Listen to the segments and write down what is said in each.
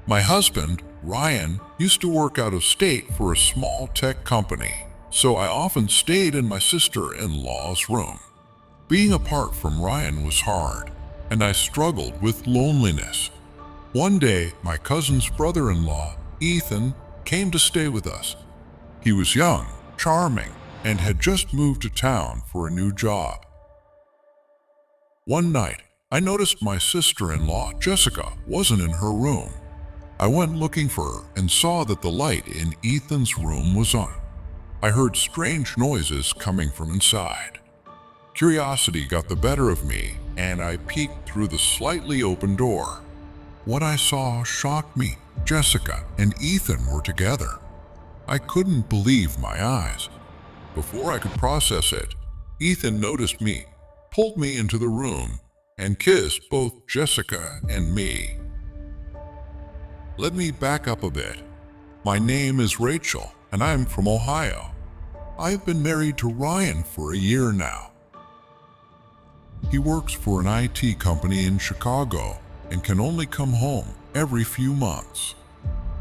My husband, Ryan, used to work out of state for a small tech company, so I often stayed in my sister-in-law's room. Being apart from Ryan was hard, and I struggled with loneliness. One day, my cousin's brother-in-law, Ethan, came to stay with us. He was young, charming, and had just moved to town for a new job. One night, I noticed my sister-in-law, Jessica, wasn't in her room. I went looking for her and saw that the light in Ethan's room was on. I heard strange noises coming from inside. Curiosity got the better of me, and I peeked through the slightly open door. What I saw shocked me. Jessica and Ethan were together. I couldn't believe my eyes. Before I could process it, Ethan noticed me, pulled me into the room, and kissed both Jessica and me. Let me back up a bit. My name is Rachel, and I'm from Ohio. I've been married to Ryan for a year now. He works for an IT company in Chicago and can only come home every few months.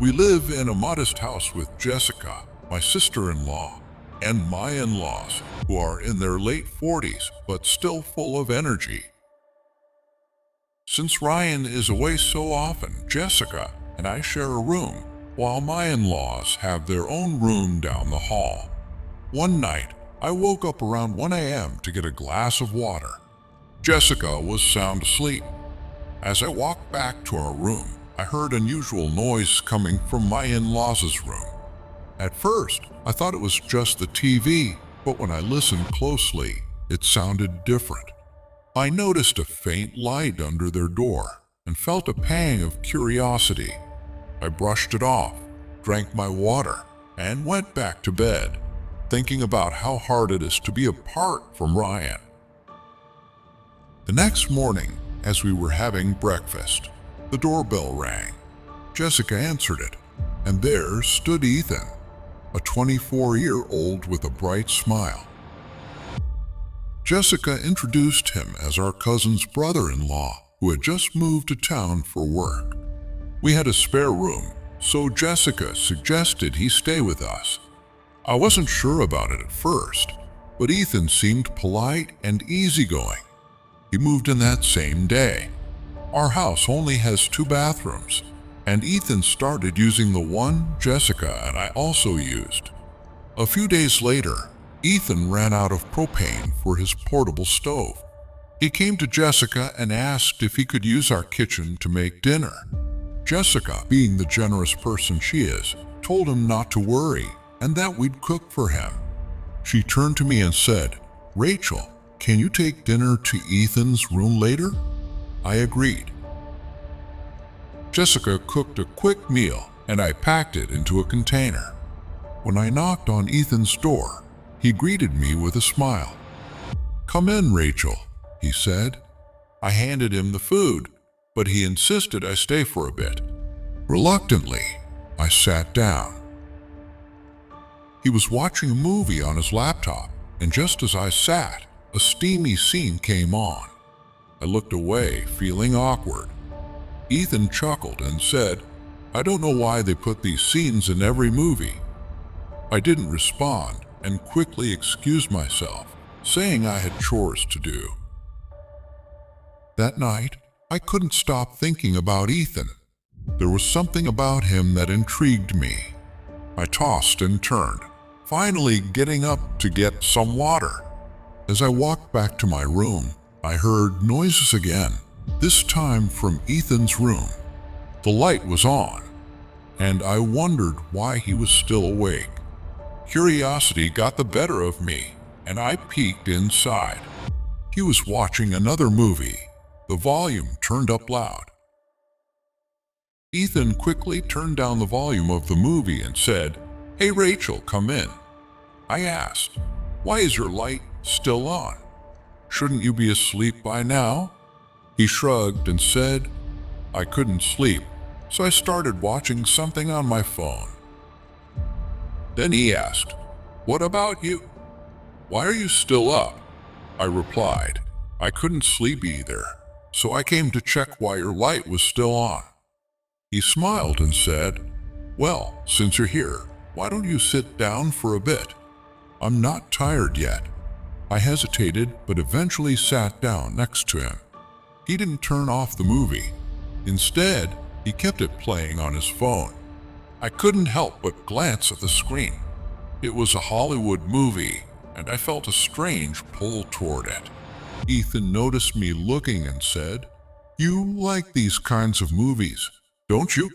We live in a modest house with Jessica, my sister-in-law, and my in-laws, who are in their late 40s but still full of energy. Since Ryan is away so often, Jessica and I share a room, while my in-laws have their own room down the hall. One night, I woke up around 1 a.m. to get a glass of water. Jessica was sound asleep. As I walked back to our room, I heard unusual noise coming from my in-laws' room. At first, I thought it was just the TV, but when I listened closely, it sounded different. I noticed a faint light under their door and felt a pang of curiosity. I brushed it off, drank my water, and went back to bed, thinking about how hard it is to be apart from Ryan. The next morning, as we were having breakfast, the doorbell rang. Jessica answered it, and there stood Ethan, a 24-year-old with a bright smile. Jessica introduced him as our cousin's brother-in-law who had just moved to town for work. We had a spare room, so Jessica suggested he stay with us. I wasn't sure about it at first, but Ethan seemed polite and easygoing. He moved in that same day. Our house only has 2 bathrooms, and Ethan started using the one Jessica and I also used. A few days later, Ethan ran out of propane for his portable stove. He came to Jessica and asked if he could use our kitchen to make dinner. Jessica, being the generous person she is, told him not to worry and that we'd cook for him. She turned to me and said, "Rachel, can you take dinner to Ethan's room later?" I agreed. Jessica cooked a quick meal and I packed it into a container. When I knocked on Ethan's door, he greeted me with a smile. "Come in, Rachel," he said. I handed him the food, but he insisted I stay for a bit. Reluctantly, I sat down. He was watching a movie on his laptop, and just as I sat, a steamy scene came on. I looked away, feeling awkward. Ethan chuckled and said, "I don't know why they put these scenes in every movie." I didn't respond and quickly excused myself, saying I had chores to do. That night, I couldn't stop thinking about Ethan. There was something about him that intrigued me. I tossed and turned, finally getting up to get some water. As I walked back to my room, I heard noises again, this time from Ethan's room. The light was on, and I wondered why he was still awake. Curiosity got the better of me, and I peeked inside. He was watching another movie, the volume turned up loud. Ethan quickly turned down the volume of the movie and said, "Hey Rachel, come in." I asked, "Why is your light still on? Shouldn't you be asleep by now?" He shrugged and said, "I couldn't sleep, so I started watching something on my phone." Then he asked, "What about you? Why are you still up?" I replied, "I couldn't sleep either, so I came to check why your light was still on." He smiled and said, "Well, since you're here, why don't you sit down for a bit? I'm not tired yet." I hesitated, but eventually sat down next to him. He didn't turn off the movie. Instead, he kept it playing on his phone. I couldn't help but glance at the screen. It was a Hollywood movie, and I felt a strange pull toward it. Ethan noticed me looking and said, "You like these kinds of movies, don't you?"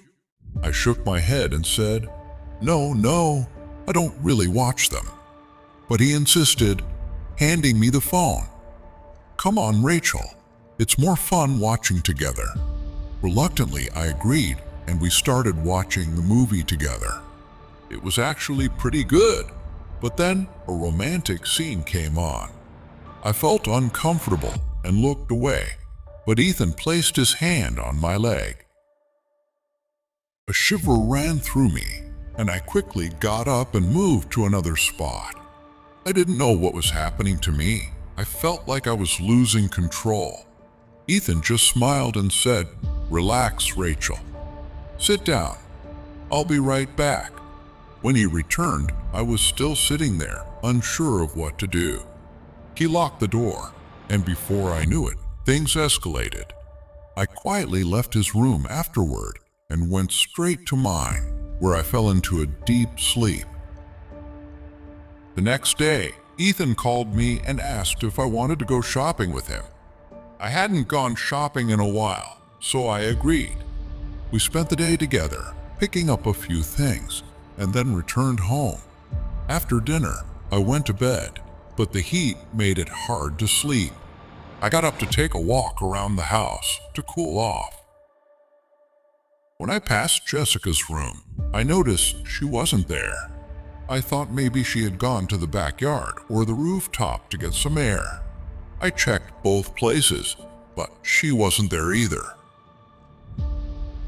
I shook my head and said, No, I don't really watch them." But he insisted, handing me the phone. "Come on, Rachel. It's more fun watching together." Reluctantly, I agreed, and we started watching the movie together. It was actually pretty good, but then a romantic scene came on. I felt uncomfortable and looked away, but Ethan placed his hand on my leg. A shiver ran through me, and I quickly got up and moved to another spot. I didn't know what was happening to me. I felt like I was losing control. Ethan just smiled and said, "Relax, Rachel. Sit down. I'll be right back." When he returned, I was still sitting there, unsure of what to do. He locked the door, and before I knew it, things escalated. I quietly left his room afterward and went straight to mine, where I fell into a deep sleep. The next day, Ethan called me and asked if I wanted to go shopping with him. I hadn't gone shopping in a while, so I agreed. We spent the day together, picking up a few things, and then returned home. After dinner, I went to bed, but the heat made it hard to sleep. I got up to take a walk around the house to cool off. When I passed Jessica's room, I noticed she wasn't there. I thought maybe she had gone to the backyard or the rooftop to get some air. I checked both places, but she wasn't there either.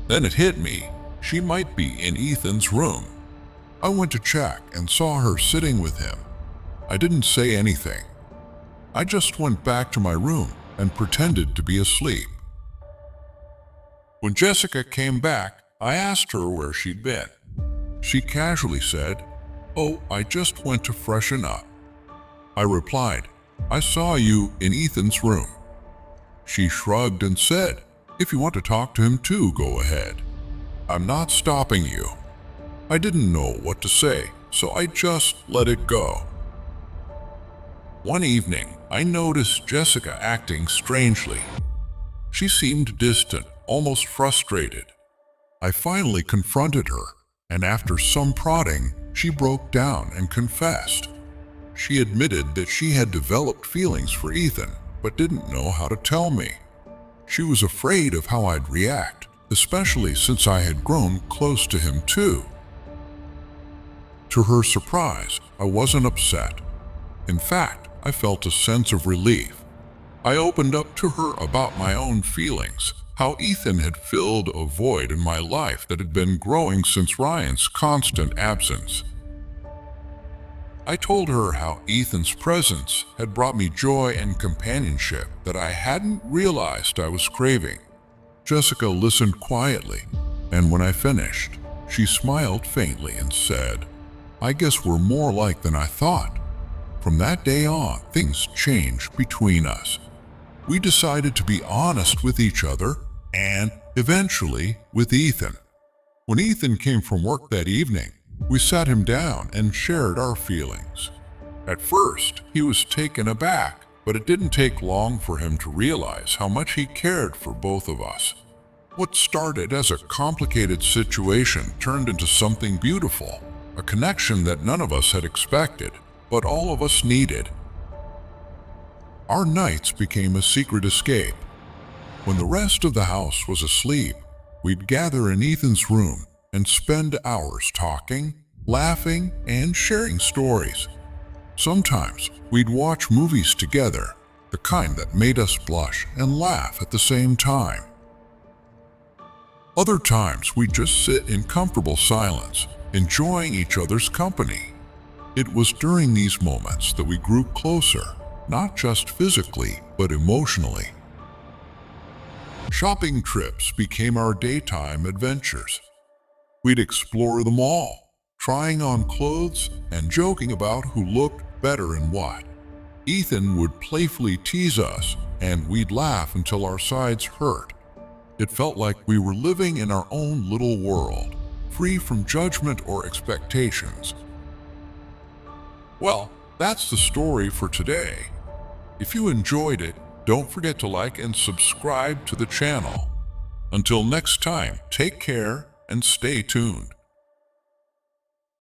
Then it hit me, she might be in Ethan's room. I went to check and saw her sitting with him. I didn't say anything. I just went back to my room and pretended to be asleep. When Jessica came back, I asked her where she'd been. She casually said, "Oh, I just went to freshen up." I replied, "I saw you in Ethan's room." She shrugged and said, "If you want to talk to him too, go ahead. I'm not stopping you." I didn't know what to say, so I just let it go. One evening, I noticed Jessica acting strangely. She seemed distant, almost frustrated. I finally confronted her, and after some prodding, she broke down and confessed. She admitted that she had developed feelings for Ethan, but didn't know how to tell me. She was afraid of how I'd react, especially since I had grown close to him too. To her surprise, I wasn't upset. In fact, I felt a sense of relief. I opened up to her about my own feelings, how Ethan had filled a void in my life that had been growing since Ryan's constant absence. I told her how Ethan's presence had brought me joy and companionship that I hadn't realized I was craving. Jessica listened quietly, and when I finished, she smiled faintly and said, "I guess we're more alike than I thought." From that day on, things changed between us. We decided to be honest with each other and, eventually, with Ethan. When Ethan came from work that evening, we sat him down and shared our feelings. At first, he was taken aback, but it didn't take long for him to realize how much he cared for both of us. What started as a complicated situation turned into something beautiful, a connection that none of us had expected, but all of us needed. Our nights became a secret escape. When the rest of the house was asleep, we'd gather in Ethan's room and spend hours talking, laughing, and sharing stories. Sometimes we'd watch movies together, the kind that made us blush and laugh at the same time. Other times we'd just sit in comfortable silence, enjoying each other's company. It was during these moments that we grew closer, not just physically, but emotionally. Shopping trips became our daytime adventures. We'd explore the mall, trying on clothes and joking about who looked better in what. Ethan would playfully tease us, and we'd laugh until our sides hurt. It felt like we were living in our own little world, free from judgment or expectations. Well, that's the story for today. If you enjoyed it, don't forget to like and subscribe to the channel. Until next time, take care and stay tuned.